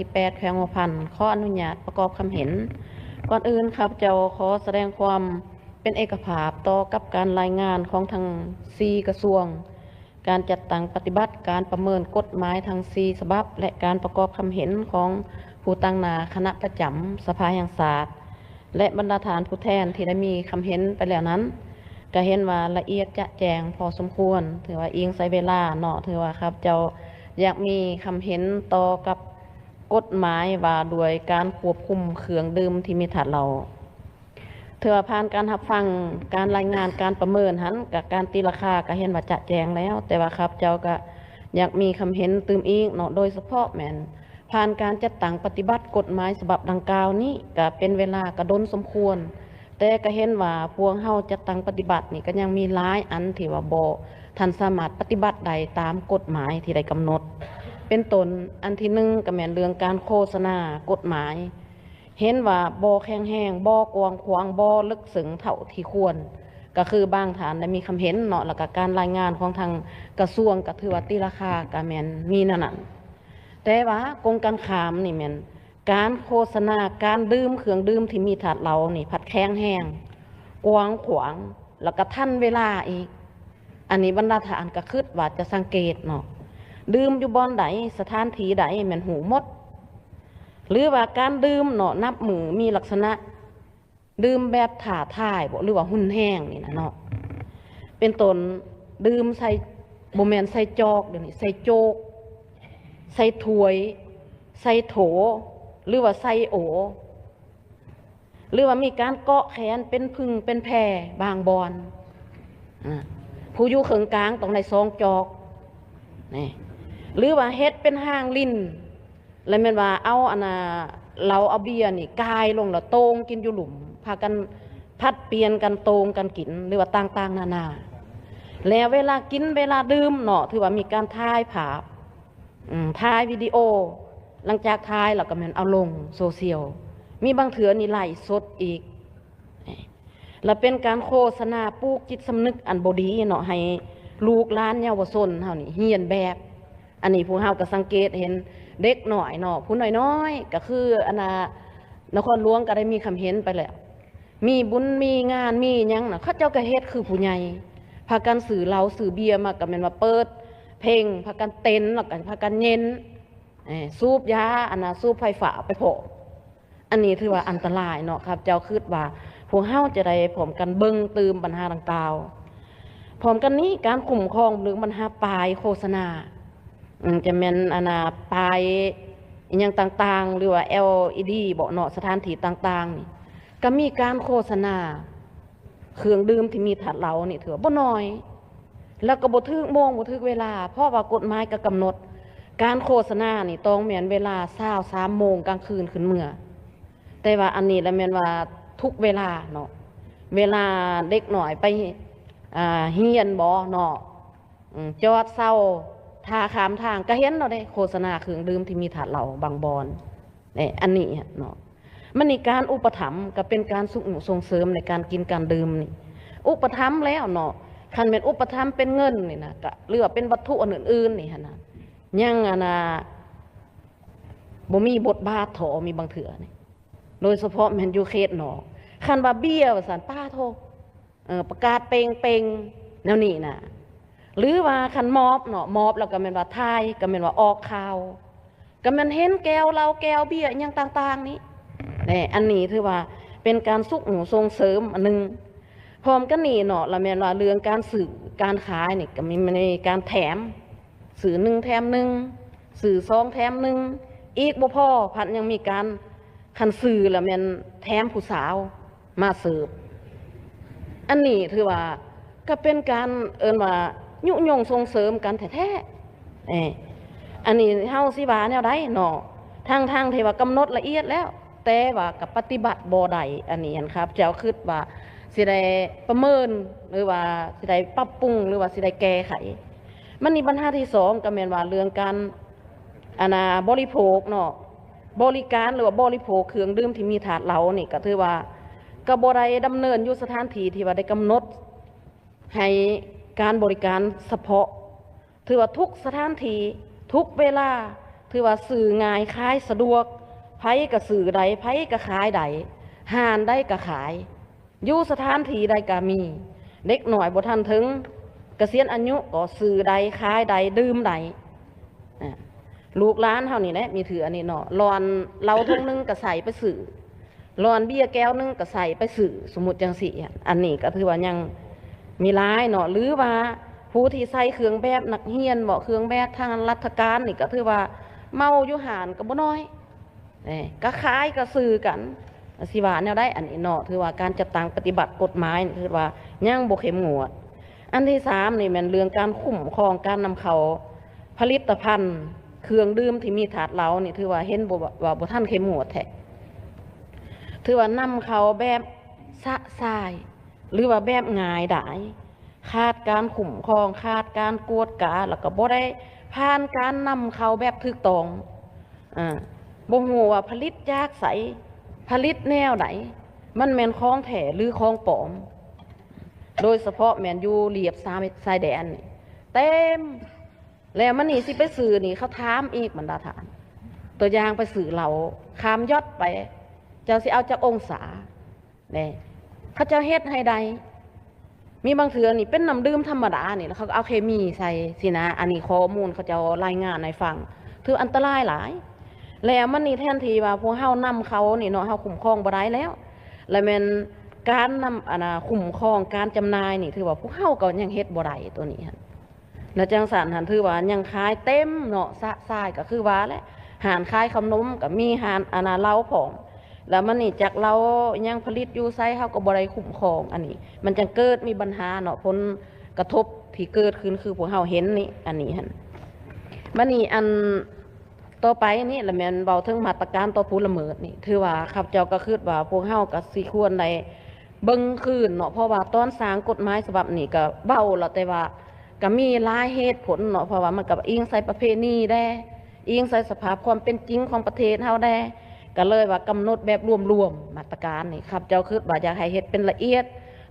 ที่8แขวงหัวพันขออนุญาตประกอบคำเห็นก่อนอื่นครับเจ้าขอแสดงความเป็นเอกภาพต่อกับการรายงานของทาง4กระทรวงการจัดตั้งปฏิบัติการประเมินกฎหมายทาง4ฉบับและการประกอบคำเห็นของผู้ตั้งหน้าคณะประจำสภาแห่งชาติและบรรดาฐานผู้แทนที่ได้มีคำเห็นไปแล้วนั้นก็เห็นว่าละเอียดจะแจงพอสมควรถือว่าอิงใช้เวลาเนาะถือว่าครับเจ้าอยากมีคำเห็นต่อกับกฎหมายว่าด้วยการควบคุมเครื่องดื่มที่มีถาดเหล้าเถื่อผ่านการรับฟังการรายงานการประเมินหันกับการตีราคาก็เห็นว่าจะแจงแล้ว แต่ว่าครับเจ้าก็อยากมีคำเห็นตืมอีกเนาะโดยเฉพาะแม่นผ่านการจัดตั้งปฏิบัติกฎหมายฉบับดังกล่าวนี้ก็เป็นเวลากระดนสมควรแต่ก็เห็นว่าพวกเฮาจัดตั้งปฏิบัตินี่ก็ยังมีหลายอันที่ว่าบ่ทันสามารถปฏิบัติใดตามกฎหมายที่ได้กำหนดเป็นต้นอันที่หนึ่งก็แม่นเรื่องการโฆษณากฎหมายเห็นว่าบ่แข็งแห้งบ่กว้างขวางบ่ลึกซึ้งเท่าที่ควรก็คือบางฐานได้มีคำเห็นเนาะแล้วก็การรายงานของทางกระทรวงก็ถือว่าตีราคาก็แม่นมีนั่นน่ะแต่ว่ากงการข้ามนี่แม่นการโฆษณาการดื่มเครื่องดื่มที่มีถาดเหล้านี่ผัดแข็งแห้งกว้างขวางแล้วก็ทันเวลาอีกอันนี้บรรดาฐานก็คิดว่าจะสังเกตเนาะดื่มอยู่บอนใดสถานที่ใดแม่นหูหมดหรือว่าการดื่มเนาะนับมือมีลักษณะดื่มแบบถ่าท่ายบ่หรือว่าหุ่นแห้งนี่นะเนาะเป็นต้นดื่มใส่บ่แม่นใส่จอกเดี๋ยวนี้ใส่โจกใส่ถ้วยใส่โถหรือว่าใส่โอหรือว่ามีการเกาะแขนเป็นพึ่งเป็นแพรบางบอนผู้อยู่เขิงกลางต้องในซองจอกนี่หรือว่าเฮ็ดเป็นห้างลิ้นแล้วแม่นว่าเอาอันน่ะเราเอาเบียร์นี่กายลงแล้วโตงกินอยู่หลุมพากันพัดเปลี่ยนกันโตงกันกินหรือว่าต่างๆนานาแล้วเวลากินเวลาดื่มเนาะถือว่ามีการถ่ายภาพถ่ายวิดีโอหลังจากถ่ายแล้วก็แม่นเอาลงโซเชียลมีบางเถื่อนี่ไล่สดอีกแล้วเป็นการโฆษณาปลูกจิตสำนึกอันบดีเนาะให้ลูกหลานเยาวชนเฮานี่เฮียนแบบอันนี้ผู้เฮาก็สังเกตเห็นเด็กหน่อยเนาะผู้น้อยๆก็คืออันนครหลวงก็ได้มีคำเห็นไปแล้วมีบุญมีงานมีหยังน่ะเขาเจ้าก็เฮ็ดคือผู้ใหญ่พากันสื่อเหล้าสื่อเบียร์มาก็แม่นว่าเปิดเพลงพากันเต้นแล้วก็พากันเย็นสูบยาสูบไฟฟ้าไปโผอันนี้ถือว่าอันตรายเนาะครับเจ้าคิดว่าพวกเฮาจะได้พร้อมกันเบิ่งตื่มปัญหาดังกล่าวพร้อมกันนี้การคุ้มครองหรือปัญหาปลายโฆษณาจะแม่นปลายอย่างต่างๆหรือว่า LED บ่เนาะสถานที่ต่างๆนี่ก็มีการโฆษณาเครื่องดื่มที่มีถาดเหล้านี่ถือบ่น้อยแล้วก็บ่ถึกโมงบ่ถึกเวลาเพราะว่ากฎหมายก็กำหนดการโฆษณานี่ต้องแม่นเวลา23:00 นกลางคืนขึ้นเมื่อแต่ว่าอันนี้แล้วแม่นว่าทุกเวลาเนาะเวลาเด็กหน่อยไปเฮียนบ่เนาะจอดเศร้าทาขามทางก็เห็นเราได้โฆษณาเครื่องดื่มที่มีถาดเหล้าบางบอนเนี่ยอันนี้เนาะมันนี่การอุปถัมภ์ก็เป็นการส่งเสริมในการกินการดื่มนี่อุปถัมภ์แล้วเนาะคันเป็นอุปถัมภ์เป็นเงินนี่นะก็เลือกเป็นวัตถุอื่นๆนี่ฮะนะยังบ่มีบทบาทถอมีบางเถื่อนี่โดยเฉพาะแมนยูเคสเนาะคันบาเบียว่าสันป้าโทประกาศเป่งแนวนี้นะหรือว่าคันมอบเนาะมอบแล้วก็แม่นว่าทายก็แม่นว่าออกข่าวก็แม่นเห็นแก้วเราแก้วเบียร์อย่างต่างๆนี้นี่อันนี้ถือว่าเป็นการส่งเสริมอันนึงพร้อมกันนี่เนาะแล้วแม่นว่าเรื่องการสื่อการขายนี่ก็มีในการแถมสื่อ1แถม1สื่อ2แถม1อีกบ่พอพันยังมีการคันสื่อแล้วแม่นแถมผู้สาวมาเสิร์ฟอันนี้ถือว่าก็เป็นการว่ายุยงส่งเสริมกันแท้ๆอันนี้เฮาสิว่าแนวใดเนาะทางที่ว่ากำหนดละเอียดแล้วแต่ว่ากับปฏิบัติบ่ได้อันนี้ครับเจ้าคิดว่าสิได้ประเมินหรือว่าสิได้ปรับปรุงหรือว่าสิได้แก้ไขมันมีปัญหาที่2ก็แม่นว่าเรื่องการบริโภคเนาะบริการหรือว่าบริโภคเครื่องดื่มที่มีถาดเหล้านี่ก็ถือว่าก็บ่ได้ดำเนินอยู่สถานที่ที่ว่าได้กำหนดให้การบริการเฉพาะถือว่าทุกสถานที่ทุกเวลา ถือว่าสื่อง่ายขายสะดวกไผก็สื่อใดไผก็ขายใดหานได้ก็ขายอยู่สถานที่ใดก็มีเด็กหน่อยบ่ทันถึงเกษียณอายุก็สื่อใดขายใดดื่มใดลูกหลานเฮานี่แหละมีถืออันนี้เนาะรอนเราทุ่งนึงก็ใส่ไปสื่อรอนเบี้ยแก้วนึงก็ใส่ไปสื่อสมมุติจังซี่อันนี้ก็ถือว่ายังมีหลายเนาะหรือว่าผู้ที่ใส่เครื่องแบบนักเรียนบ่เครื่องแบบทางราชการนี่ก็ถือว่าเมาอยู่หานก็บ่น้อยก็ขายก็ซื้อกันสิว่าแนวได้อันนี้เนาะถือว่าการจัดตั้งปฏิบัติกฎหมายถือว่ายังบ่เข้มงวดอันที่3นี่แม่นเรื่องการคุ้มครองการนำเข้าผลิตภัณฑ์เครื่องดื่มที่มีถาดเหลานี่ถือว่าเห็นว่าบ่ทันเข้มงวดแท้ถือว่านำเข้าแบบสะสายหรือว่าแบบง่ายดายขาดการคุ้มครองขาดการกวดกาแล้วก็บ่ได้ผ่านการนำเข้าแบบถูกต้องบ่ฮู้ว่าผลิตจากไสผลิตแนวไหนมันแม่นของแท้หรือของปลอมโดยเฉพาะแม่นอยู่เรียบชายแดนนี่เต็มแล้วมันนี่สิไปซื้อนี่เขาถามอีกบรรดาฐานตัวอย่างไปซื้อเหล้าขามยอดไปเจ้าสิเอาจากองศาเนี่ยเขาจะเฮ็ดให้ใดมีบางเถื่อนี่เป็นน้ำดื่มธรรมดานี่แล้วเขาเอาเคมีใส่สินะอันนี้ข้อมูลเขาจะรายงานให้ฟังถืออันตรายหลายแล้วมันนี่แทนทีว่าพวกเฮานำเขานี่เนาะเฮาคุ้มครองบ่ได้แล้วแล้วแม่นการนำคุ้มครองการจำหน่ายนี่ถือว่าพวกเฮาก็ยังเฮ็ดบ่ได้ตัวนี้หั่นแล้วจังซั่นหั่นถือว่ายังขายเต็มเนาะสะสายก็คือว่าแหละหานขายขนมก็มีหานเหล้าผอมแล้วมันนี่จากเรายังผลิตอยู่ไซเฮาก็บ่ได้คุ้มครองอันนี้มันจังเกิดมีปัญหาเนาะผลกระทบที่เกิดขึ้นคือพวกเฮาเห็นนี่อันนี้หั่นมันนี่อันต่อไปนี่ละแม่นเว้าถึงมาตรการต่อผู้ละเมิดนี่ถือว่าข้าพเจ้าก็คิดว่าพวกเฮาก็สิควรได้เบิ่งคืนเนาะเพราะว่าตอนสร้างกฎหมายฉบับนี้ก็เว้าแล้วแต่ว่าก็มีหลายเหตุผลเนาะเพราะว่ามันก็อิงใส่ประเพณีแด้อิงใส่สภาพความเป็นจริงของประเทศเฮาแด้ก็เลยว่ากำหนดแบบรวมๆมาตรการนี่ครับเจ้าคิดว่าอยากให้เฮ็ดเป็นละเอียด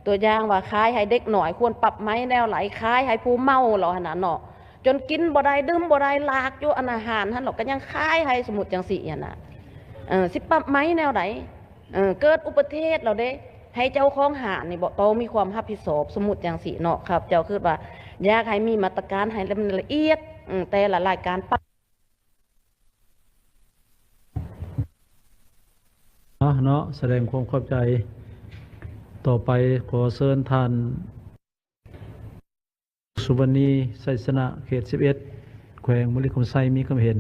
ตัวอย่างว่าขายให้เด็กหน่อยควรปรับไหมแนวไหลขายให้ผู้เมาเหล่านั้นเนาะจนกินบ่ได้ดื่มบ่ได้ลากอยู่อาหารหั่นหรอกก็ยังขายให้สมมุติจังซี่น่ะสิปรับไหมแนวไหนเกิดอุบัติเหตุเราเด้ให้เจ้าของหาดนี่บ่ต้องมีความรับผิดชอบสมมุติจังซี่เนาะครับเจ้าคิดว่าอยากให้มีมาตรการให้ละเอียดแต่ละรายการเนาะแสดงความเข้าใจต่อไปขอเชิญท่านสุวรรณีไสสนะเขต11แขวงมะลิคำไซมีความเห็น